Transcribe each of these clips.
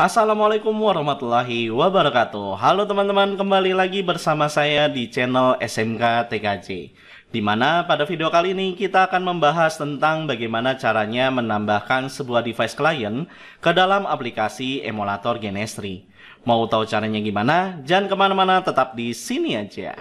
Assalamualaikum warahmatullahi wabarakatuh. Halo teman-teman, kembali lagi bersama saya di channel SMK TKJ. Dimana pada video kali ini kita akan membahas tentang bagaimana caranya menambahkan sebuah device klien ke dalam aplikasi emulator Genestry. Mau tahu caranya gimana? Jangan kemana-mana, tetap di sini aja.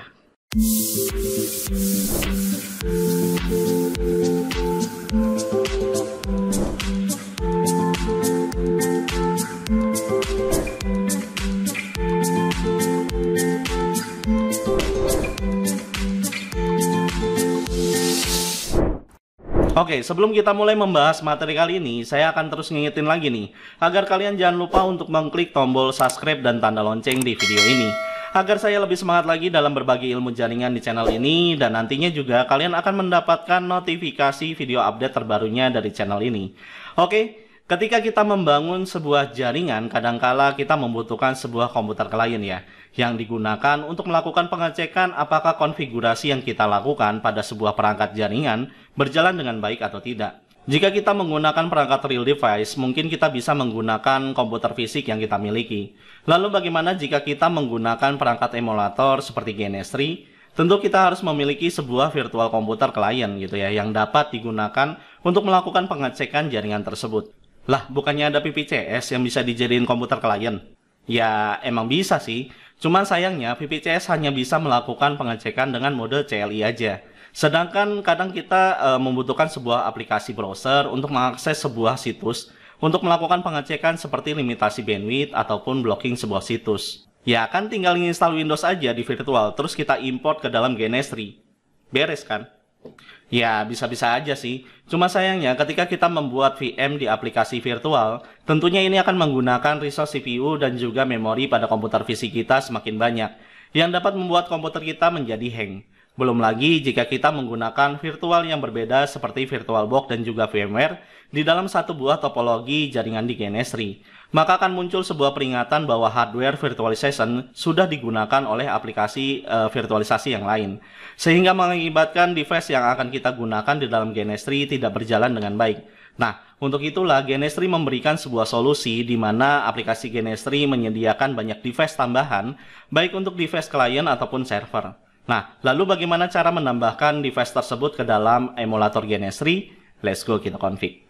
Oke, sebelum kita mulai membahas materi kali ini, saya akan terus ngingetin lagi nih, agar kalian jangan lupa untuk mengklik tombol subscribe dan tanda lonceng di video ini, agar saya lebih semangat lagi dalam berbagi ilmu jaringan di channel ini, dan nantinya juga kalian akan mendapatkan notifikasi video update terbarunya dari channel ini. Oke, ketika kita membangun sebuah jaringan, kadangkala kita membutuhkan sebuah komputer klien ya, yang digunakan untuk melakukan pengecekan apakah konfigurasi yang kita lakukan pada sebuah perangkat jaringan berjalan dengan baik atau tidak. Jika kita menggunakan perangkat real device, mungkin kita bisa menggunakan komputer fisik yang kita miliki. Lalu bagaimana jika kita menggunakan perangkat emulator seperti Genestry? Tentu kita harus memiliki sebuah virtual komputer klien gitu ya, yang dapat digunakan untuk melakukan pengecekan jaringan tersebut. Lah, bukannya ada VPCS yang bisa dijadiin komputer klien? Ya, emang bisa sih. Cuman sayangnya VPCS hanya bisa melakukan pengecekan dengan mode CLI aja. Sedangkan kadang kita membutuhkan sebuah aplikasi browser untuk mengakses sebuah situs untuk melakukan pengecekan seperti limitasi bandwidth ataupun blocking sebuah situs. Ya kan tinggal install Windows aja di virtual, terus kita import ke dalam Genestry. Beres kan? Ya, bisa-bisa aja sih. Cuma sayangnya ketika kita membuat VM di aplikasi virtual, tentunya ini akan menggunakan resource CPU dan juga memori pada komputer fisik kita semakin banyak, yang dapat membuat komputer kita menjadi hang. Belum lagi jika kita menggunakan virtual yang berbeda seperti VirtualBox dan juga VMware di dalam satu buah topologi jaringan di Genestry, maka akan muncul sebuah peringatan bahwa hardware virtualization sudah digunakan oleh aplikasi virtualisasi yang lain, sehingga mengakibatkan device yang akan kita gunakan di dalam Genestry tidak berjalan dengan baik. Nah, untuk itulah Genestry memberikan sebuah solusi di mana aplikasi Genestry menyediakan banyak device tambahan, baik untuk device klien ataupun server. Nah, lalu bagaimana cara menambahkan device tersebut ke dalam emulator Genestry? Let's go kita config.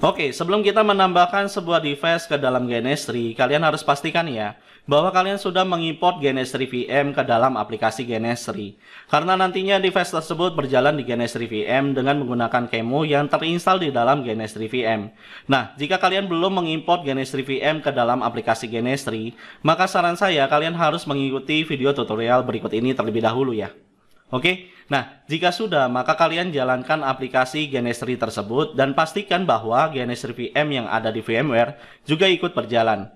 Oke, sebelum kita menambahkan sebuah device ke dalam Genestry, kalian harus pastikan ya, bahwa kalian sudah mengimport Genestry VM ke dalam aplikasi Genestry. Karena nantinya device tersebut berjalan di Genestry VM dengan menggunakan Qemu yang terinstall di dalam Genestry VM. Nah, jika kalian belum mengimport Genestry VM ke dalam aplikasi Genestry, maka saran saya kalian harus mengikuti video tutorial berikut ini terlebih dahulu ya. Oke, nah jika sudah, maka kalian jalankan aplikasi Genestry tersebut dan pastikan bahwa Genestry VM yang ada di VMware juga ikut berjalan.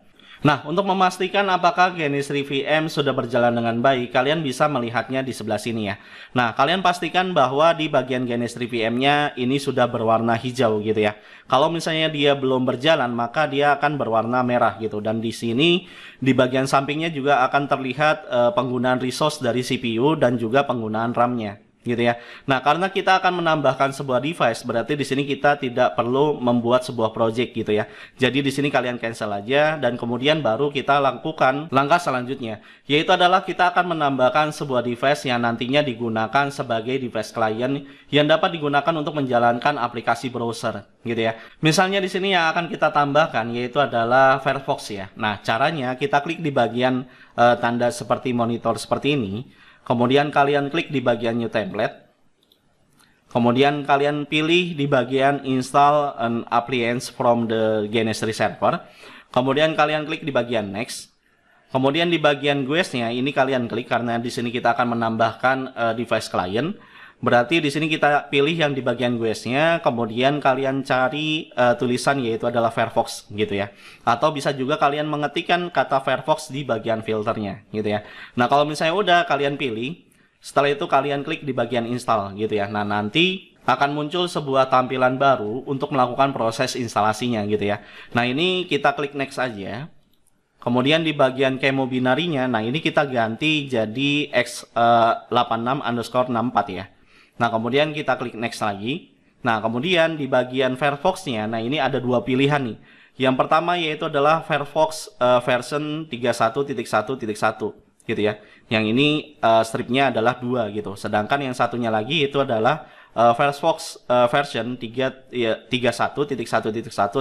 Nah, untuk memastikan apakah Genestry VM sudah berjalan dengan baik, kalian bisa melihatnya di sebelah sini ya. Nah, kalian pastikan bahwa di bagian Genestry VM-nya ini sudah berwarna hijau gitu ya. Kalau misalnya dia belum berjalan, maka dia akan berwarna merah gitu. Dan di sini, di bagian sampingnya juga akan terlihat penggunaan resource dari CPU dan juga penggunaan RAM-nya. Gitu ya. Nah, karena kita akan menambahkan sebuah device, berarti di sini kita tidak perlu membuat sebuah project gitu ya. Jadi di sini kalian cancel aja dan kemudian baru kita lakukan langkah selanjutnya, yaitu adalah kita akan menambahkan sebuah device yang nantinya digunakan sebagai device klien yang dapat digunakan untuk menjalankan aplikasi browser gitu ya. Misalnya di sini yang akan kita tambahkan yaitu adalah Firefox ya. Nah, caranya kita klik di bagian tanda seperti monitor seperti ini. Kemudian kalian klik di bagian New Template. Kemudian kalian pilih di bagian Install an appliance from the Genestry server. Kemudian kalian klik di bagian Next. Kemudian di bagian GUIS-nya ini kalian klik karena di sini kita akan menambahkan device client. Berarti di sini kita pilih yang di bagian GUIS-nya, kemudian kalian cari tulisan yaitu adalah Firefox gitu ya. Atau bisa juga kalian mengetikkan kata Firefox di bagian filternya gitu ya. Nah, kalau misalnya udah kalian pilih, setelah itu kalian klik di bagian install gitu ya. Nah, nanti akan muncul sebuah tampilan baru untuk melakukan proses instalasinya gitu ya. Nah, ini kita klik next aja. Kemudian di bagian Qemu binarinya, nah ini kita ganti jadi x86_64 ya. Nah, kemudian kita klik next lagi. Nah, kemudian di bagian Firefox-nya, nah ini ada dua pilihan nih. Yang pertama yaitu adalah Firefox version 31.1.1 gitu ya. Yang ini stripnya adalah 2 gitu. Sedangkan yang satunya lagi itu adalah Firefox version 31.1.1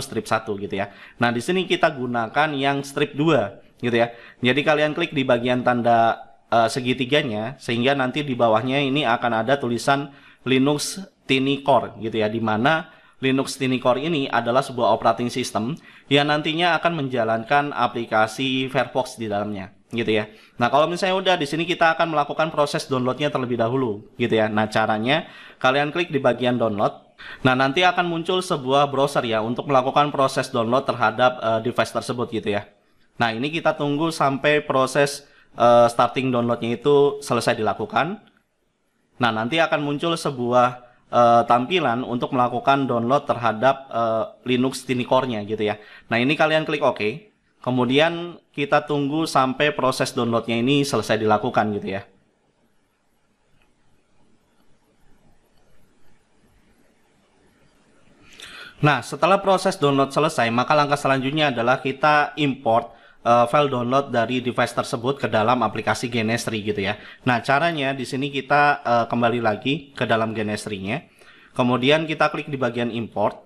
strip 1 gitu ya. Nah, di sini kita gunakan yang strip 2 gitu ya. Jadi kalian klik di bagian tanda segitiganya sehingga nanti di bawahnya ini akan ada tulisan Linux Tiny Core gitu ya, di mana Linux Tiny Core ini adalah sebuah operating system yang nantinya akan menjalankan aplikasi Firefox di dalamnya, gitu ya. Nah, kalau misalnya udah di sini kita akan melakukan proses downloadnya terlebih dahulu, gitu ya. Nah, caranya kalian klik di bagian download. Nah, nanti akan muncul sebuah browser ya untuk melakukan proses download terhadap device tersebut, gitu ya. Nah, ini kita tunggu sampai proses starting downloadnya itu selesai dilakukan. Nah, nanti akan muncul sebuah tampilan untuk melakukan download terhadap Linux Tiny Core-nya gitu ya. Nah, ini kalian klik OK. Kemudian kita tunggu sampai proses downloadnya ini selesai dilakukan gitu ya. Nah, setelah proses download selesai, maka langkah selanjutnya adalah kita import file download dari device tersebut ke dalam aplikasi Genestry gitu ya. Nah, caranya di sini kita kembali lagi ke dalam Genestry-nya. Kemudian kita klik di bagian import.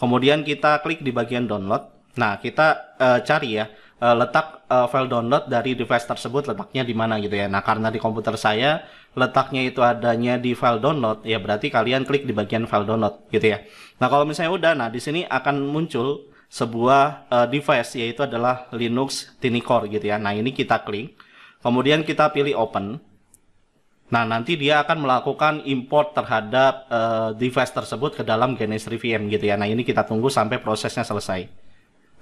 Kemudian kita klik di bagian download. Nah, kita cari ya letak file download dari device tersebut letaknya di mana gitu ya. Nah, karena di komputer saya letaknya itu adanya di file download, ya berarti kalian klik di bagian file download gitu ya. Nah, kalau misalnya udah, nah di sini akan muncul sebuah device yaitu adalah Linux Tiny Core gitu ya. Nah, ini kita klik. Kemudian kita pilih open. Nah, nanti dia akan melakukan import terhadap device tersebut ke dalam Genestry VM gitu ya. Nah, ini kita tunggu sampai prosesnya selesai.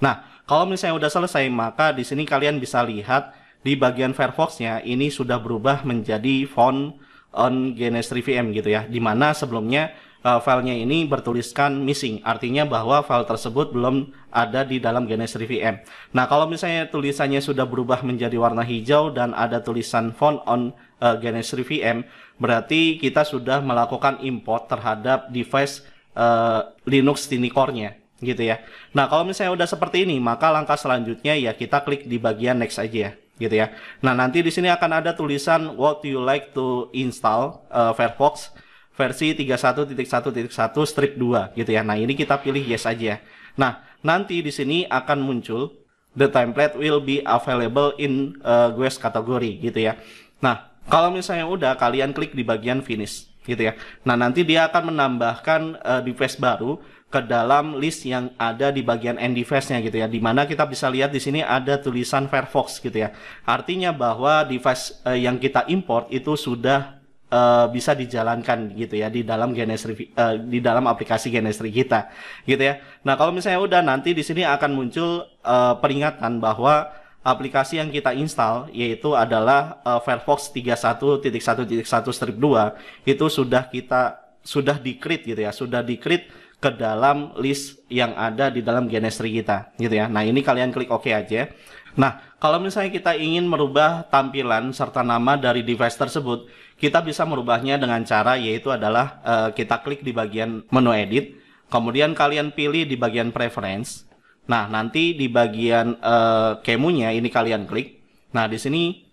Nah, kalau misalnya udah selesai, maka di sini kalian bisa lihat di bagian Firefox-nya ini sudah berubah menjadi found on Genestry VM gitu ya. Dimana sebelumnya filenya ini bertuliskan missing, artinya bahwa file tersebut belum ada di dalam Genestry VM. Nah, kalau misalnya tulisannya sudah berubah menjadi warna hijau dan ada tulisan found on Genestry VM, berarti kita sudah melakukan import terhadap device Linux Tiny Core-nya gitu ya. Nah, kalau misalnya udah seperti ini, maka langkah selanjutnya ya kita klik di bagian next aja ya. Gitu ya. Nah, nanti di sini akan ada tulisan what you like to install Firefox versi 31.1.1 strip 2 gitu ya. Nah, ini kita pilih yes aja. Nah, nanti di sini akan muncul the template will be available in GUIS category gitu ya. Nah, kalau misalnya udah, kalian klik di bagian finish gitu ya. Nah, nanti dia akan menambahkan device baru ke dalam list yang ada di bagian end device-nya gitu ya, dimana kita bisa lihat di sini ada tulisan Firefox gitu ya. Artinya bahwa device yang kita import itu sudah bisa dijalankan gitu ya di dalam Genestry di dalam aplikasi Genestry kita gitu ya. Nah, kalau misalnya udah, nanti di sini akan muncul peringatan bahwa aplikasi yang kita install yaitu adalah Firefox 31.1.1 strip 2 itu sudah di-create gitu ya, sudah di-create ke dalam list yang ada di dalam Genestry kita gitu ya. Nah, ini kalian klik OK aja. Nah, kalau misalnya kita ingin merubah tampilan serta nama dari device tersebut, kita bisa merubahnya dengan cara yaitu adalah kita klik di bagian menu edit, kemudian kalian pilih di bagian preference. Nah, nanti di bagian kemunya ini kalian klik. Nah, di sini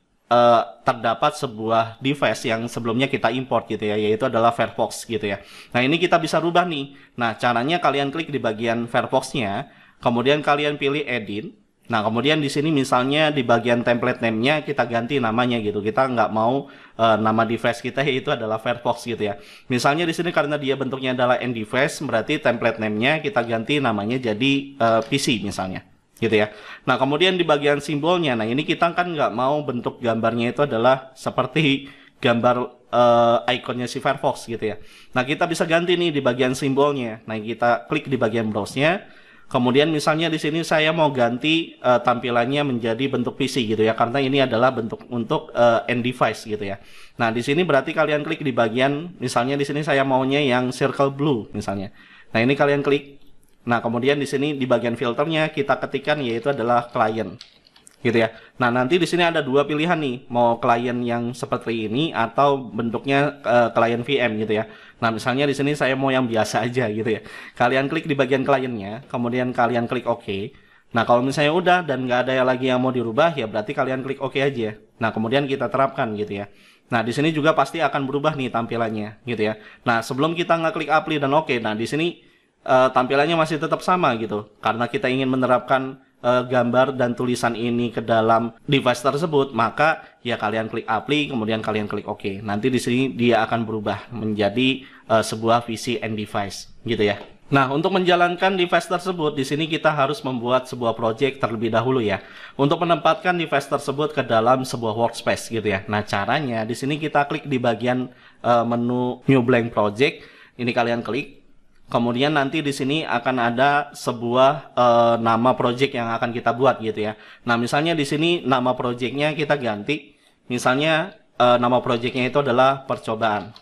terdapat sebuah device yang sebelumnya kita import gitu ya, yaitu adalah Firefox gitu ya. Nah, ini kita bisa rubah nih. Nah, caranya kalian klik di bagian Firefox-nya, kemudian kalian pilih edit. Nah, kemudian di sini misalnya di bagian template name-nya kita ganti namanya gitu. Kita nggak mau nama device kita yaitu adalah Firefox gitu ya. Misalnya di sini karena dia bentuknya adalah end device, berarti template name-nya kita ganti namanya jadi PC misalnya gitu ya. Nah, kemudian di bagian simbolnya, nah ini kita kan nggak mau bentuk gambarnya itu adalah seperti gambar ikonnya si Firefox gitu ya. Nah, kita bisa ganti nih di bagian simbolnya. Nah, kita klik di bagian browse-nya. Kemudian misalnya di sini saya mau ganti tampilannya menjadi bentuk PC gitu ya, karena ini adalah bentuk untuk end device gitu ya. Nah, di sini berarti kalian klik di bagian, misalnya di sini saya maunya yang circle blue misalnya. Nah, ini kalian klik. Nah, kemudian di sini di bagian filternya kita ketikkan yaitu adalah client. gitu ya. Nah, nanti di sini ada dua pilihan nih, mau klien yang seperti ini atau bentuknya klien VM gitu ya. Nah, misalnya di sini saya mau yang biasa aja gitu ya. Kalian klik di bagian kliennya, kemudian kalian klik OK. Nah, kalau misalnya udah dan nggak ada lagi yang mau dirubah, ya berarti kalian klik OK aja. Nah, kemudian kita terapkan gitu ya. Nah, di sini juga pasti akan berubah nih tampilannya gitu ya. Nah, sebelum kita ngeklik apply dan OK, nah di sini tampilannya masih tetap sama gitu. Karena kita ingin menerapkan gambar dan tulisan ini ke dalam device tersebut, maka ya kalian klik apply, kemudian kalian klik OK. Nanti di sini dia akan berubah menjadi sebuah PC and device gitu ya. Nah, untuk menjalankan device tersebut, di sini kita harus membuat sebuah project terlebih dahulu ya. Untuk menempatkan device tersebut ke dalam sebuah workspace gitu ya. Nah, caranya di sini kita klik di bagian menu New Blank Project. Ini kalian klik. Kemudian nanti di sini akan ada sebuah nama project yang akan kita buat gitu ya. Nah, misalnya di sini nama projectnya kita ganti. Misalnya nama projectnya itu adalah percobaan.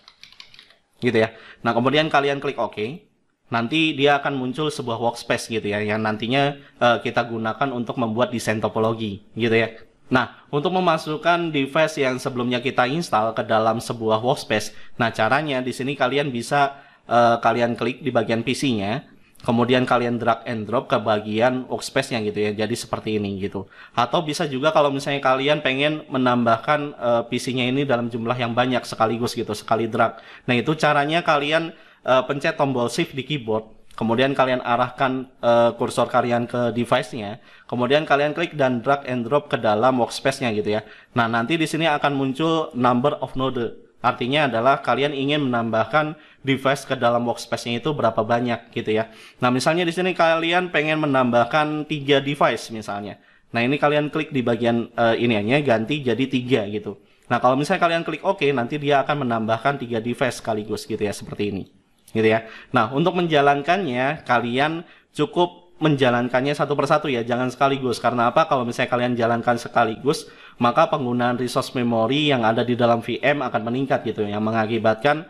Gitu ya. Nah, kemudian kalian klik OK. Nanti dia akan muncul sebuah workspace gitu ya, yang nantinya kita gunakan untuk membuat desain topologi gitu ya. Nah, untuk memasukkan device yang sebelumnya kita install ke dalam sebuah workspace, nah caranya di sini kalian bisa kalian klik di bagian PC-nya, kemudian kalian drag and drop ke bagian workspace-nya gitu ya, jadi seperti ini gitu. Atau bisa juga kalau misalnya kalian pengen menambahkan PC-nya ini dalam jumlah yang banyak sekaligus gitu, sekali drag. Nah, itu caranya kalian pencet tombol shift di keyboard, kemudian kalian arahkan kursor kalian ke device-nya, kemudian kalian klik dan drag and drop ke dalam workspace-nya gitu ya. Nah, nanti di sini akan muncul number of node. Artinya adalah kalian ingin menambahkan device ke dalam workspace-nya itu berapa banyak gitu ya. Nah, misalnya di sini kalian pengen menambahkan 3 device misalnya. Nah, ini kalian klik di bagian ini hanya ganti jadi 3 gitu. Nah, kalau misalnya kalian klik OK, nanti dia akan menambahkan 3 device sekaligus gitu ya, seperti ini. Gitu ya. Nah, untuk menjalankannya kalian cukup menjalankannya satu persatu ya, jangan sekaligus. Karena apa? Kalau misalnya kalian jalankan sekaligus, maka penggunaan resource memory yang ada di dalam VM akan meningkat gitu, yang mengakibatkan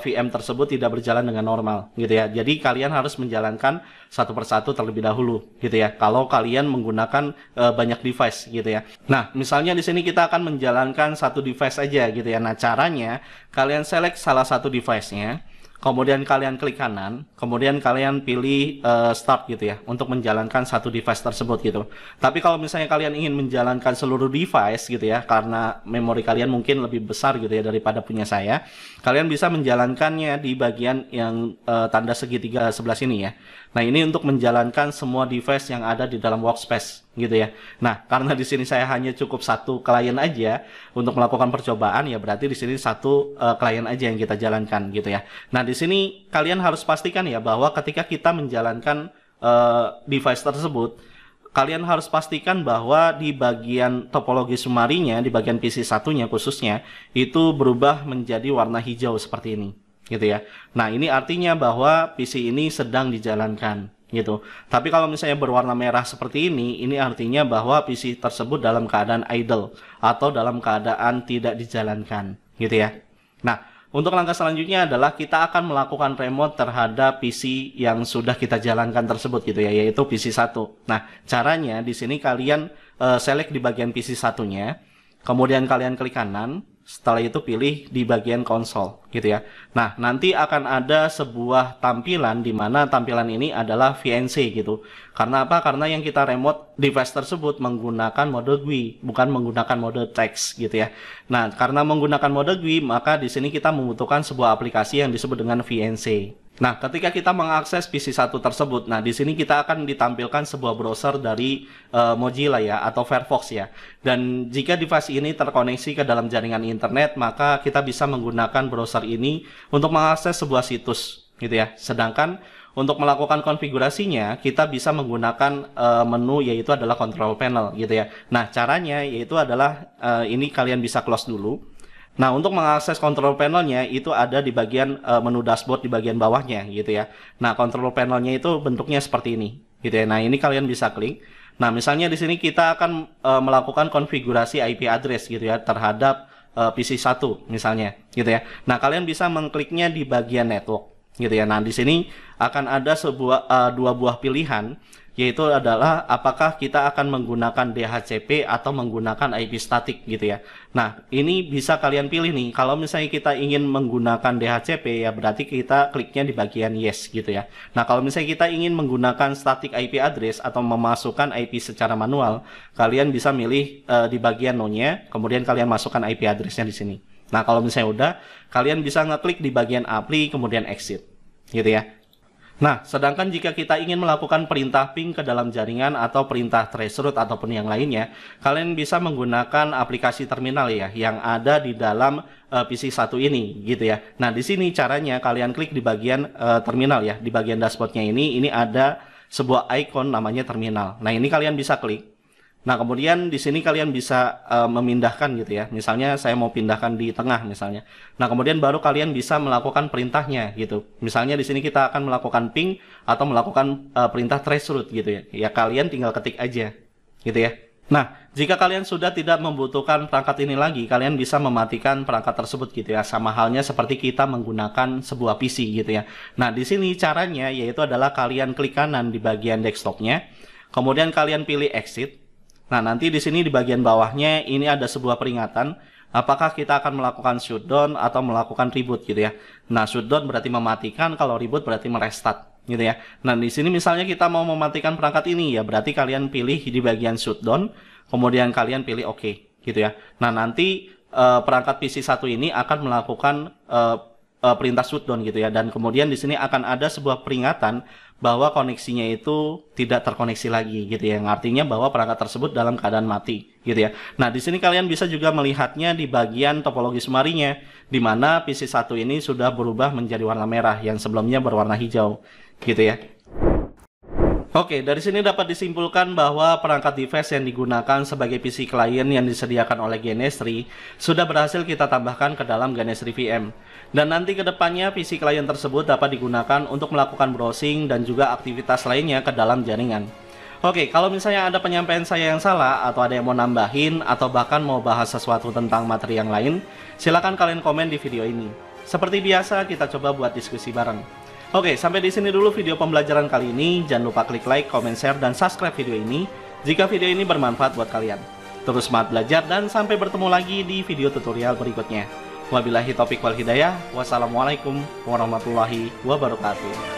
VM tersebut tidak berjalan dengan normal gitu ya. Jadi kalian harus menjalankan satu persatu terlebih dahulu gitu ya. Kalau kalian menggunakan banyak device gitu ya. Nah, misalnya di sini kita akan menjalankan satu device aja gitu ya. Nah, caranya kalian select salah satu device-nya. Kemudian kalian klik kanan, kemudian kalian pilih start gitu ya, untuk menjalankan satu device tersebut gitu. Tapi kalau misalnya kalian ingin menjalankan seluruh device gitu ya, karena memori kalian mungkin lebih besar gitu ya daripada punya saya, kalian bisa menjalankannya di bagian yang tanda segitiga sebelah sini ya. Nah, ini untuk menjalankan semua device yang ada di dalam workspace gitu ya. Nah, karena di sini saya hanya cukup satu klien aja untuk melakukan percobaan, ya berarti di sini satu klien aja yang kita jalankan gitu ya. Nah, di sini kalian harus pastikan ya bahwa ketika kita menjalankan device tersebut, kalian harus pastikan bahwa di bagian topologi sumarinya, di bagian PC satunya khususnya, itu berubah menjadi warna hijau seperti ini gitu ya. Nah, ini artinya bahwa PC ini sedang dijalankan gitu. Tapi kalau misalnya berwarna merah seperti ini artinya bahwa PC tersebut dalam keadaan idle atau dalam keadaan tidak dijalankan gitu ya. Nah, untuk langkah selanjutnya adalah kita akan melakukan remote terhadap PC yang sudah kita jalankan tersebut gitu ya, yaitu PC 1. Nah, caranya di sini kalian select di bagian PC satunya, kemudian kalian klik kanan. Setelah itu pilih di bagian konsol gitu ya. Nah, nanti akan ada sebuah tampilan di mana tampilan ini adalah VNC gitu. Karena apa? Karena yang kita remote device tersebut menggunakan mode GUI, bukan menggunakan mode text gitu ya. Nah, karena menggunakan mode GUI, maka di sini kita membutuhkan sebuah aplikasi yang disebut dengan VNC. Nah, ketika kita mengakses PC 1 tersebut, nah di sini kita akan ditampilkan sebuah browser dari Mozilla ya, atau Firefox ya. Dan jika device ini terkoneksi ke dalam jaringan internet, maka kita bisa menggunakan browser ini untuk mengakses sebuah situs gitu ya. Sedangkan untuk melakukan konfigurasinya, kita bisa menggunakan menu, yaitu adalah control panel gitu ya. Nah, caranya yaitu adalah ini kalian bisa close dulu. Nah, untuk mengakses control panelnya itu ada di bagian menu dashboard di bagian bawahnya gitu ya. Nah, control panelnya itu bentuknya seperti ini gitu ya. Nah, ini kalian bisa klik. Nah, misalnya di sini kita akan melakukan konfigurasi IP address gitu ya terhadap PC 1 misalnya gitu ya. Nah, kalian bisa mengkliknya di bagian network gitu ya. Nah, di sini akan ada dua buah pilihan yaitu adalah apakah kita akan menggunakan DHCP atau menggunakan IP statik gitu ya. Nah, ini bisa kalian pilih nih. Kalau misalnya kita ingin menggunakan DHCP, ya berarti kita kliknya di bagian yes gitu ya. Nah, kalau misalnya kita ingin menggunakan static IP address atau memasukkan IP secara manual, kalian bisa milih di bagian no-nya, kemudian kalian masukkan IP addressnya di sini. Nah, kalau misalnya udah, kalian bisa ngeklik di bagian apply, kemudian exit gitu ya. Nah, sedangkan jika kita ingin melakukan perintah ping ke dalam jaringan atau perintah traceroute ataupun yang lainnya, kalian bisa menggunakan aplikasi terminal ya yang ada di dalam PC 1 ini gitu ya. Nah, di sini caranya kalian klik di bagian terminal ya, di bagian dashboardnya ini ada sebuah icon namanya terminal. Nah, ini kalian bisa klik. Nah, kemudian di sini kalian bisa memindahkan gitu ya. Misalnya saya mau pindahkan di tengah misalnya. Nah, kemudian baru kalian bisa melakukan perintahnya gitu. Misalnya di sini kita akan melakukan ping atau melakukan perintah traceroute gitu ya. Ya kalian tinggal ketik aja gitu ya. Nah, jika kalian sudah tidak membutuhkan perangkat ini lagi, kalian bisa mematikan perangkat tersebut gitu ya. Sama halnya seperti kita menggunakan sebuah PC gitu ya. Nah, di sini caranya yaitu adalah kalian klik kanan di bagian desktopnya. Kemudian kalian pilih exit. Nah, nanti di sini di bagian bawahnya ini ada sebuah peringatan apakah kita akan melakukan shutdown atau melakukan reboot gitu ya. Nah, shutdown berarti mematikan, kalau reboot berarti merestart gitu ya. Nah, di sini misalnya kita mau mematikan perangkat ini ya, berarti kalian pilih di bagian shutdown, kemudian kalian pilih OK gitu ya. Nah, nanti perangkat PC 1 ini akan melakukan perintah shutdown gitu ya, dan kemudian di sini akan ada sebuah peringatan bahwa koneksinya itu tidak terkoneksi lagi gitu ya, yang artinya bahwa perangkat tersebut dalam keadaan mati gitu ya. Nah, di sini kalian bisa juga melihatnya di bagian topologi sumarinya, di mana PC 1 ini sudah berubah menjadi warna merah yang sebelumnya berwarna hijau gitu ya. Oke, dari sini dapat disimpulkan bahwa perangkat device yang digunakan sebagai PC client yang disediakan oleh GNS3 sudah berhasil kita tambahkan ke dalam GNS3 VM. Dan nanti ke depannya PC client tersebut dapat digunakan untuk melakukan browsing dan juga aktivitas lainnya ke dalam jaringan. Oke, kalau misalnya ada penyampaian saya yang salah atau ada yang mau nambahin atau bahkan mau bahas sesuatu tentang materi yang lain, silakan kalian komen di video ini. Seperti biasa, kita coba buat diskusi bareng. Oke, sampai di sini dulu video pembelajaran kali ini. Jangan lupa klik like, comment, share, dan subscribe video ini jika video ini bermanfaat buat kalian. Terus semangat belajar dan sampai bertemu lagi di video tutorial berikutnya. Wabillahi taufiq wal hidayah. Wassalamualaikum warahmatullahi wabarakatuh.